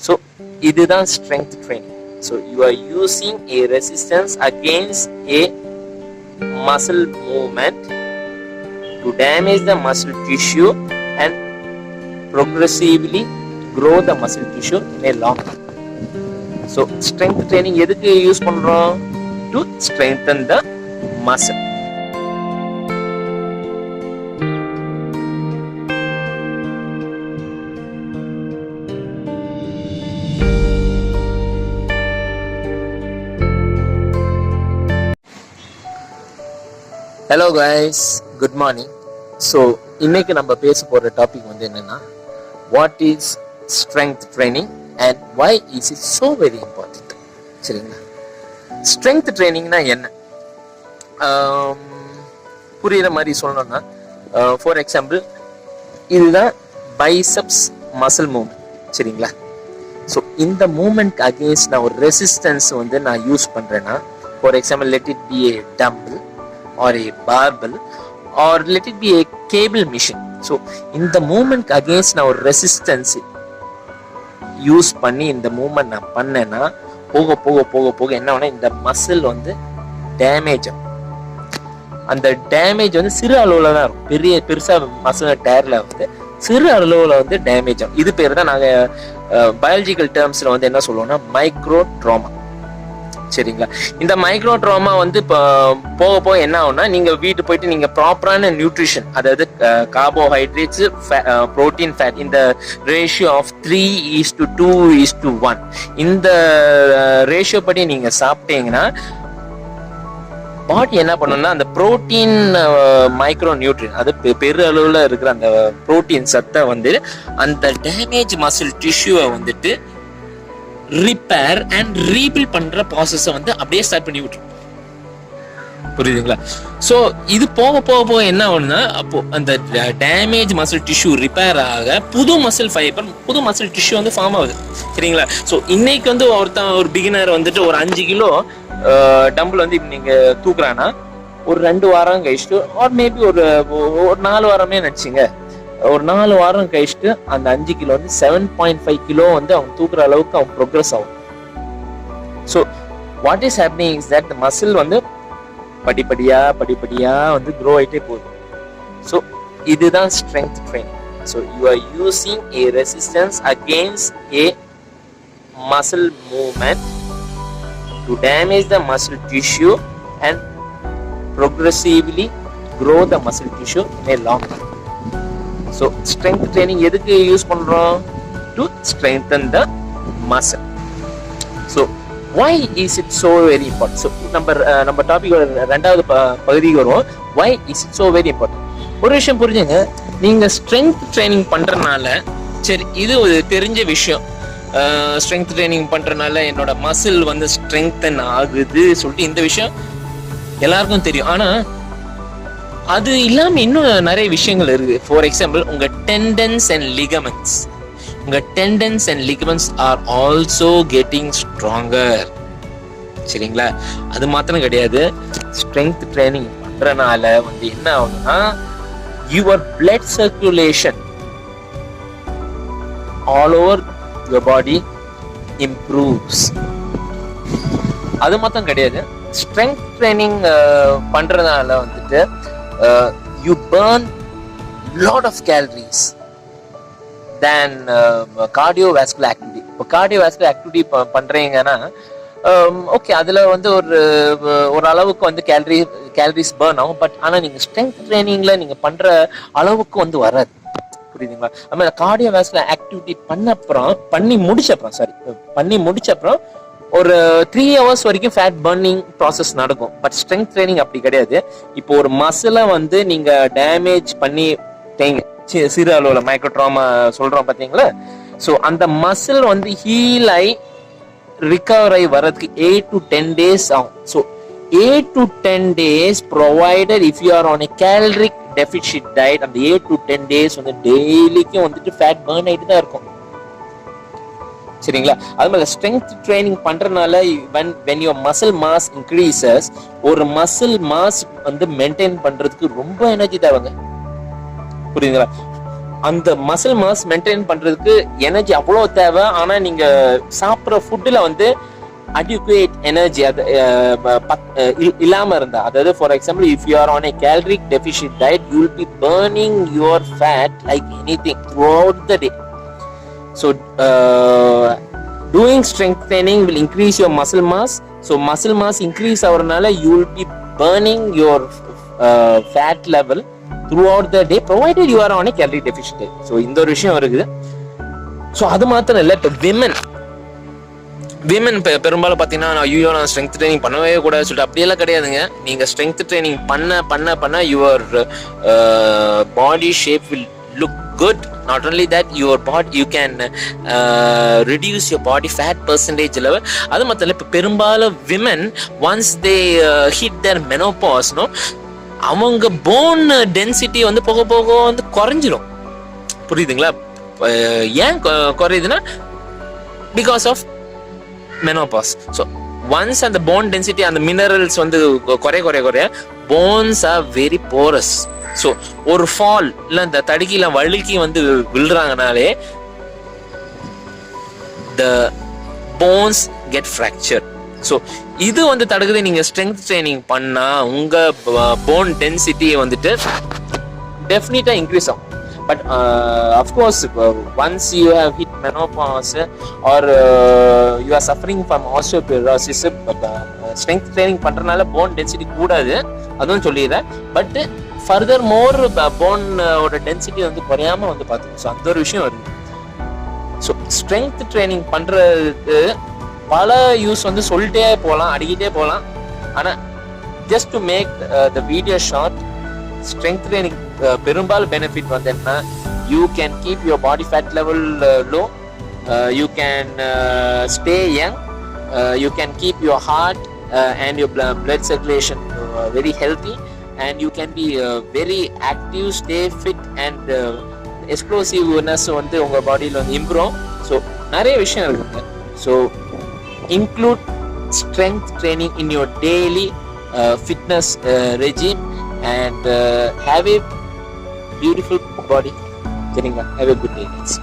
So இதுதான் strength training. So you are using A resistance against A muscle movement to damage the muscle tissue and progressively grow the muscle tissue in a long run. So strength training எதுக்கு use பண்றோம்? To strengthen the muscle. Hello guys, good morning. So இன்னைக்கு நம்ம பேச போற topic வந்து என்னன்னா, what is strength training and why is it so very important? சரிங்களா? Strength ட்ரைனிங்னா என்ன? புரியுற மாதிரி சொல்லணும்னா, ஃபார் எக்ஸாம்பிள் இதுதான் பைசப்ஸ் மசில் மூவ்மெண்ட். சரிங்களா? ஸோ இந்த மூவ்மெண்ட் அகேன்ஸ்ட் நான் ஒரு ரெசிஸ்டன்ஸ் வந்து நான் யூஸ் பண்றேன்னா, for example let it be a dumbbell or a barbell or let it be a cable machine. So இந்த மூவ்மெண்ட் அகேன்ஸ்ட் நான் ஒரு ரெசிஸ்டன்ஸ் யூஸ் பண்ணி இந்த மூவ்மெண்ட் நான் பண்ணேன்னா, போக போக போக போக என்ன ஆகும்னா, இந்த மசில் வந்து டேமேஜ் ஆகும். அந்த டேமேஜ் வந்து சிறு அளவுல தான் இருக்கும். பெருசா மசில் டயர்ல வந்து சிறு அளவுல வந்து டேமேஜ் ஆகும். இது பேர் தான் நாங்க பயாலஜிக்கல் டேர்ம்ஸ்ல வந்து என்ன சொல்லுவோம்னா மைக்ரோ ட்ராமா. சரிங்களா? இந்த மைக்ரோ ட்ராமா வந்து இப்போ போக போக என்ன ஆகும்னா, நீங்க வீட்டு போயிட்டு நீங்க ப்ராப்பரான நியூட்ரிஷன், அதாவது கார்போஹைட்ரேட்ஸ், புரோட்டீன், ஃபேட், இந்த ரேஷியோ ஆஃப் 3:2:1 இந்த ரேஷியோ படி நீங்க சாப்பிட்டீங்கன்னா பாடி என்ன பண்ணணும்னா, அந்த புரோட்டீன் மைக்ரோ நியூட்ரியன், அது பெரு அளவுல இருக்கிற அந்த புரோட்டீன் சத்தை வந்து அந்த டேமேஜ் மசில் டிஷ்யூவை வந்துட்டு ரிப்பேர் அண்ட் ரீபில்ட் பண்ற ப்ராசஸ வந்து அப்படியே ஸ்டார்ட் பண்ணி விட்டுரும். புரியுதுங்களா? சோ இது போக போக போக என்ன ஆகும்னா, அப்போ அந்த டேமேஜ் மசில் டிஷ்யூ ரிப்பேர் ஆக புது மசில் ஃபைபர், புது மசில் டிஷ்யூ வந்து ஃபார்ம் ஆகுது. சரிங்களா? ஸோ இன்னைக்கு வந்து ஒரு பிகினர் வந்துட்டு ஒரு 5 கிலோ டம்பிள் வந்து இப்ப நீங்க தூக்குறான்னா, ஒரு 2 வாரம் கழிச்சுட்டு ஆர் மேபி ஒரு 4 வாரமே நினைச்சிங்க, ஒரு 4 வாரம் கழிச்சுட்டு அந்த 5 கிலோ வந்து 7.5 கிலோ வந்து அவங்க தூக்குற அளவுக்கு அவங்க ப்ரோக்ரஸ் ஆகும். So what is happening is that muscle வந்து படிப்படியா வந்து க்ரோ ஆயிட்டே போகுது. ஸோ இதுதான் strength training. So you are using A resistance against A muscle movement to damage the muscle tissue and progressively grow the muscle tissue in a long run. So strength training எதுக்கு use பண்றோம்? To strengthen the muscle. So why is it so very important? So நம்ம topic ரெண்டாவது பகுதிக்கு வருவோம். Why is it so very important? ஒரு விஷயம் புரிஞ்சுங்க, நீங்க ஸ்ட்ரென்த் ட்ரைனிங் பண்றதுனால, சரி இது ஒரு தெரிஞ்ச விஷயம், ஸ்ட்ரென்த் ட்ரைனிங் பண்றதுனால என்னோட மசில் வந்து ஸ்ட்ரெங்தன் ஆகுது சொல்லிட்டு இந்த விஷயம் எல்லாருக்கும் தெரியும். ஆனா அது இல்லாம இன்னும் நிறைய விஷயங்கள் இருக்கு. ஃபார் எக்ஸாம்பிள், உங்க tendons and ligaments are also getting stronger. சரிங்களா? அது மாத்திரம் கிடையாது, ஸ்ட்ரென்த் ட்ரைனிங் பண்றதுனால வந்து என்ன ஆகுதுன்னா, your blood circulation all over your body improves. அது மட்டும் கிடையாது, strength training பண்றதுனால வந்துட்டு you burn lot of calories than cardiovascular activity. இப்போ cardiovascular activity பண்றீங்கன்னா ஓகே, அதுல வந்து ஒரு அளவுக்கு வந்து கேலரிஸ் பர்ன் ஆகும். பட் ஆனா நீங்க ஸ்ட்ரென்த் ட்ரைனிங்ல நீங்க பண்ற அளவுக்கு வந்து வராது. புரியுதுங்களா? நம்ம கார்டியோவாஸ்குலர் ஆக்டிவிட்டி பண்ணி முடிச்ச அப்புறம் ஒரு 3 hours வரைக்கும் ஃபேட் பர்னிங் ப்ராசஸ் நடக்கும். பட் ஸ்ட்ரென்த் ட்ரைனிங் அப்படி கிடையாது. இப்போ ஒரு மசிலை வந்து நீங்க டேமேஜ் பண்ணி சிறு அளவுல மைக்ரோ ட்ராமா சொல்றோம் பாத்தீங்களா? ஸோ அந்த மசில் வந்து ஹீல் ஆகி ரிகவர் ஆகி வர்றதுக்கு 8 to 10 days ஆகும். So 8 to 10 days provided if you are on a caloric deficit diet, அந்த 8 to 10 days வந்து டெய்லிக்கும் வந்துட்டு ஃபேட் பர்ன் ஆயிட்டு தான் இருக்கும். சரிங்களா? அது மாதிரி ஸ்ட்ரென்த் ட்ரைனிங் பண்றதுனால when your muscle mass increases, ஒரு மசில் மாஸ் வந்து மெயின்டைன் பண்றதுக்கு ரொம்ப எனர்ஜி தேவைங்க. புரியுதுங்களா? அந்த மசில் மாஸ் மெயின்டைன் பண்றதுக்கு எனர்ஜி அவ்வளோ தேவை. ஆனா நீங்க சாப்பிட்ற ஃபுட்டுல வந்து adequate எனர்ஜி அது இல்லாம இருந்தா, அதாவது for example if you are on a caloric deficient diet, you will be burning your fat like anything throughout the day. So doing strength training will increase your muscle mass. So muscle mass increase ஆவறனால you will be burning your fat level throughout the day provided you are on a calorie deficient diet. So இந்த ஒரு விஷயம் இருக்குது. So அது மாத்திரம் இல்லை, இப்போ women பெரும்பாலும் பார்த்தீங்கன்னா ஐயோ நான் ஸ்ட்ரென்த் ட்ரைனிங் பண்ணவே கூடாது சொல்லிட்டு அப்படியெல்லாம் கிடையாதுங்க. நீங்கள் ஸ்ட்ரென்த் ட்ரைனிங் பண்ண your body shape will look good. Not only that, your body, you can reduce your body fat percentage level. அது மட்டும் இல்லை, இப்போ பெரும்பாலும் women once they hit their menopause, அவங்க போன் டென்சிட்டி வந்து போக போக வந்து குறைஞ்சிரும். புரியுதுங்களா? ஏன் குறையுதுன்னா because of menopause. So once அந்த போன் டென்சிட்டி, அந்த மினரல்ஸ் வந்து குறைய bones are very porous. So ஒரு ஃபால் இல்லை இந்த தடுக்கில வழுக்கி வந்து விழுறாங்கனாலே the bones get fracture. So இது வந்து தடுக்குது. நீங்கள் ஸ்ட்ரென்த் ட்ரைனிங் பண்ணால் உங்கள் போன் டென்சிட்டி வந்துட்டு டெஃபினட்டாக இன்க்ரீஸ் ஆகும். But of course, once you have hit menopause or you are suffering from osteoporosis, strength training பண்றதுனால bone density கூடாது அதுவும் சொல்லிடுறேன். பட் ஃபர்தர் மோர் போன் ஓட டென்சிட்டி வந்து குறையாம வந்து பார்த்துக்கணும். ஸோ அந்த ஒரு விஷயம் வருது. ஸோ ஸ்ட்ரென்த் ட்ரைனிங் பண்றதுக்கு பல யூஸ் வந்து சொல்லிட்டே போகலாம், அடிக்கிட்டே போகலாம். ஆனால் just to make the video short, strength training பெரும்பாலும் பெனிஃபிட் வந்து என்ன, you can keep your body fat level low, you can stay young, you can keep your heart and your blood circulation very healthy, and you can be very active, stay fit, and explosiveness வந்து உங்கள் பாடியில் வந்து improve. So நிறைய விஷயம் இருக்குங்க. So include strength training in your daily fitness regime and have a beautiful body. Have a good day, guys.